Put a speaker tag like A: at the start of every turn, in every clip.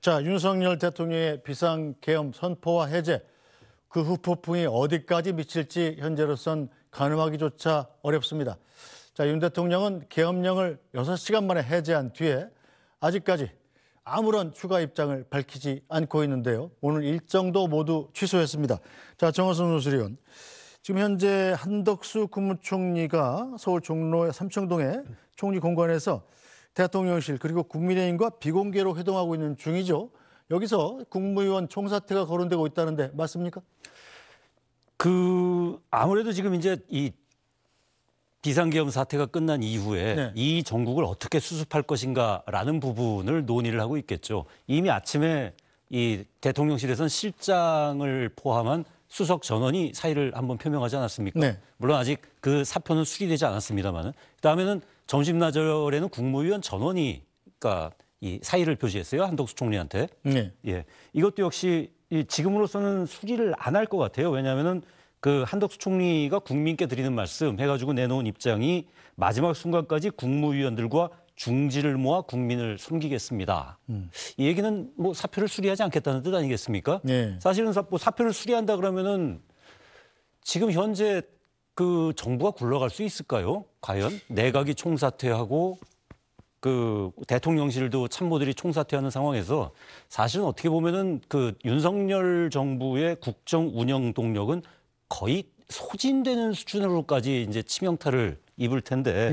A: 자, 윤석열 대통령의 비상계엄 선포와 해제, 그 후폭풍이 어디까지 미칠지 현재로선 가늠하기조차 어렵습니다. 자, 윤 대통령은 계엄령을 6시간 만에 해제한 뒤에 아직까지 아무런 추가 입장을 밝히지 않고 있는데요. 오늘 일정도 모두 취소했습니다. 자, 정호성 노수리원. 지금 현재 한덕수 국무총리가 서울 종로의 삼청동의 총리 공관에서 대통령실 그리고 국민의힘과 비공개로 회동하고 있는 중이죠. 여기서 국무위원 총사퇴가 거론되고 있다는데 맞습니까?
B: 아무래도 지금 이제 이 비상계엄 사태가 끝난 이후에 이 정국을 어떻게 수습할 것인가라는 부분을 논의를 하고 있겠죠. 이미 아침에 이 대통령실에서는 실장을 포함한 수석 전원이 사의를 한번 표명하지 않았습니까? 네. 물론 아직 그 사표는 수리되지 않았습니다만, 그다음에는 점심나절에는 국무위원 전원이 그러니까 이 사의를 표시했어요. 한덕수 총리한테. 네. 예, 이것도 역시 지금으로서는 수리를 안 할 것 같아요. 왜냐하면은 그 한덕수 총리가 국민께 드리는 말씀 해가지고 내놓은 입장이 마지막 순간까지 국무위원들과 중지를 모아 국민을 섬기겠습니다. 이 얘기는 뭐 사표를 수리하지 않겠다는 뜻 아니겠습니까? 네. 사실은 뭐 사표를 수리한다 그러면은 지금 현재 그 정부가 굴러갈 수 있을까요? 과연 내각이 총사퇴하고 그 대통령실도 참모들이 총사퇴하는 상황에서 사실은 어떻게 보면은 그 윤석열 정부의 국정 운영 동력은 거의 소진되는 수준으로까지 이제 치명타를 입을 텐데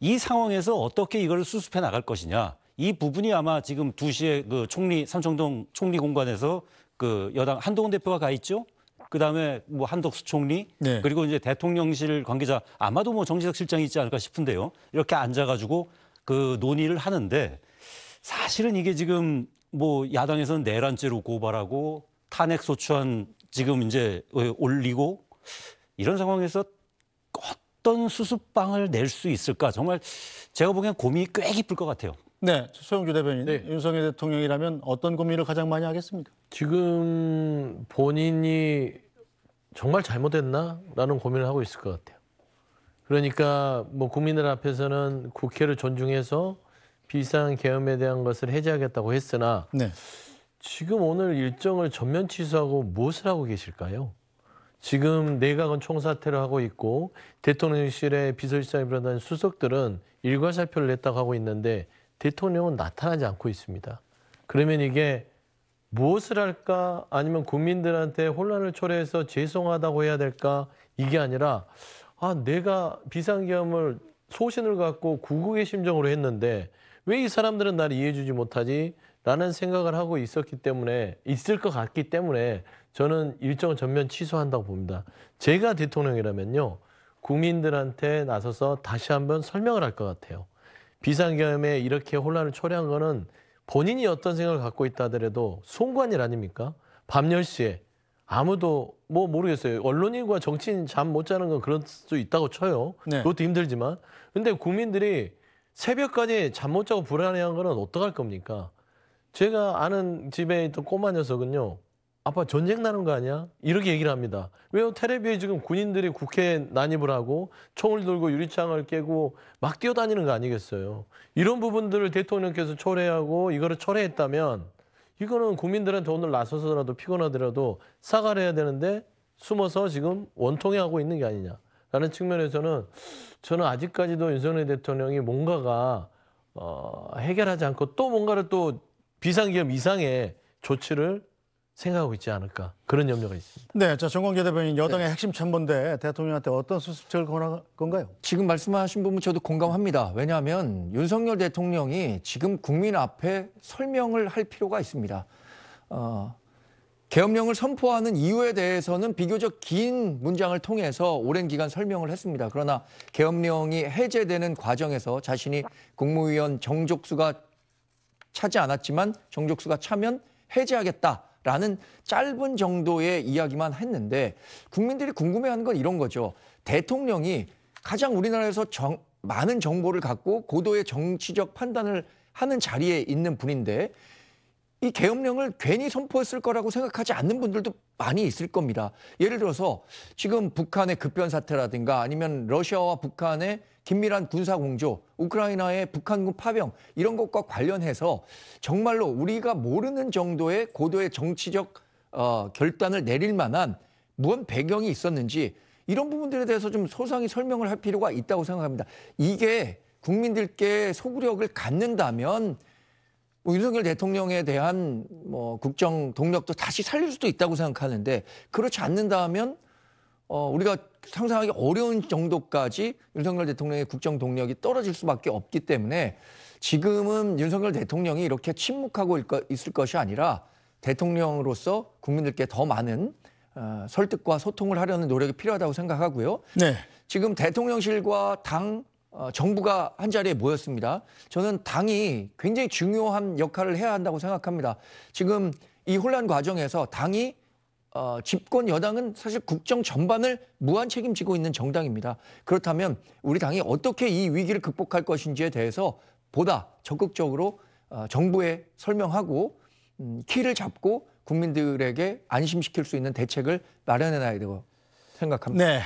B: 이 상황에서 어떻게 이걸 수습해 나갈 것이냐 이 부분이 아마 지금 2시에 그 삼청동 총리 공관에서 그 여당 한동훈 대표가 가 있죠. 그다음에 뭐 한덕수 총리 그리고 이제 대통령실 관계자 아마도 뭐 정진석 실장이 있지 않을까 싶은데요. 이렇게 앉아가지고 그 논의를 하는데 사실은 이게 지금 뭐 야당에서는 내란죄로 고발하고 탄핵 소추안 지금 이제 올리고 이런 상황에서 어떤 수습방을 낼 수 있을까 정말 제가 보기엔 고민이 꽤 깊을 것 같아요.
A: 네, 소영주 대변인. 윤석열 대통령이라면 어떤 고민을 가장 많이 하겠습니까?
C: 지금 본인이 정말 잘못했나라는 고민을 하고 있을 것 같아요. 그러니까 뭐 국민들 앞에서는 국회를 존중해서 비상계엄에 대한 것을 해제하겠다고 했으나 지금 오늘 일정을 전면 취소하고 무엇을 하고 계실까요? 지금 내각은 총사퇴를 하고 있고 대통령실의 비서실장을 비롯한 수석들은 일괄사표를 냈다고 하고 있는데 대통령은 나타나지 않고 있습니다. 그러면 이게 무엇을 할까 아니면 국민들한테 혼란을 초래해서 죄송하다고 해야 될까 이게 아니라 내가 비상계엄을 소신을 갖고 구국의 심정으로 했는데 왜 이 사람들은 나를 이해해주지 못하지? 라는 생각을 하고 있을 것 같기 때문에 저는 일정을 전면 취소한다고 봅니다. 제가 대통령이라면요. 국민들한테 나서서 다시 한번 설명을 할 것 같아요. 비상계엄에 이렇게 혼란을 초래한 거는 본인이 어떤 생각을 갖고 있다 하더라도 송관일 아닙니까? 밤 10시에 아무도 뭐 모르겠어요. 언론인과 정치인 잠 못 자는 건 그럴 수 있다고 쳐요. 그것도 힘들지만. 근데 국민들이 새벽까지 잠 못 자고 불안해한 거는 어떡할 겁니까? 제가 아는 집에 있던 꼬마 녀석은요. 아빠 전쟁 나는 거 아니야? 이렇게 얘기를 합니다. 왜요? 텔레비에 지금 군인들이 국회에 난입을 하고 총을 들고 유리창을 깨고 막 뛰어다니는 거 아니겠어요? 이런 부분들을 대통령께서 초래하고 이거를 철회했다면 이거는 국민들한테 오늘 나서서라도 피곤하더라도 사과를 해야 되는데 숨어서 지금 원통해하고 있는 게 아니냐라는 측면에서는 저는 아직까지도 윤석열 대통령이 뭔가가 해결하지 않고 또 뭔가를 또 비상계엄 이상의 조치를 생각하고 있지 않을까 그런 염려가 있습니다.
A: 네, 자 정광재 대변인 여당의 핵심 참모인데 대통령한테 어떤 수습책을 권할 건가요?
D: 지금 말씀하신 부분 저도 공감합니다. 왜냐하면 윤석열 대통령이 지금 국민 앞에 설명을 할 필요가 있습니다. 계엄령을 선포하는 이유에 대해서는 비교적 긴 문장을 통해서 오랜 기간 설명을 했습니다. 그러나 계엄령이 해제되는 과정에서 자신이 국무위원 정족수가 차지 않았지만 정족수가 차면 해제하겠다라는 짧은 정도의 이야기만 했는데 국민들이 궁금해하는 건 이런 거죠. 대통령이 가장 우리나라에서 많은 정보를 갖고 고도의 정치적 판단을 하는 자리에 있는 분인데 이 계엄령을 괜히 선포했을 거라고 생각하지 않는 분들도 많이 있을 겁니다. 예를 들어서 지금 북한의 급변 사태라든가 아니면 러시아와 북한의 긴밀한 군사 공조, 우크라이나의 북한군 파병 이런 것과 관련해서 정말로 우리가 모르는 정도의 고도의 정치적 결단을 내릴 만한 무언 배경이 있었는지 이런 부분들에 대해서 좀 소상히 설명을 할 필요가 있다고 생각합니다. 이게 국민들께 소구력을 갖는다면 윤석열 대통령에 대한 국정 동력도 다시 살릴 수도 있다고 생각하는데 그렇지 않는다면 우리가 상상하기 어려운 정도까지 윤석열 대통령의 국정 동력이 떨어질 수밖에 없기 때문에 지금은 윤석열 대통령이 이렇게 침묵하고 있을 것이 아니라 대통령으로서 국민들께 더 많은 설득과 소통을 하려는 노력이 필요하다고 생각하고요.
A: 네.
D: 지금 대통령실과 당, 정부가 한자리에 모였습니다. 저는 당이 굉장히 중요한 역할을 해야 한다고 생각합니다. 지금 이 혼란 과정에서 당이 집권 여당은 사실 국정 전반을 무한 책임지고 있는 정당입니다. 그렇다면 우리 당이 어떻게 이 위기를 극복할 것인지에 대해서 보다 적극적으로 정부에 설명하고 키를 잡고 국민들에게 안심시킬 수 있는 대책을 마련해 놔야 되고 생각합니다.
A: 네.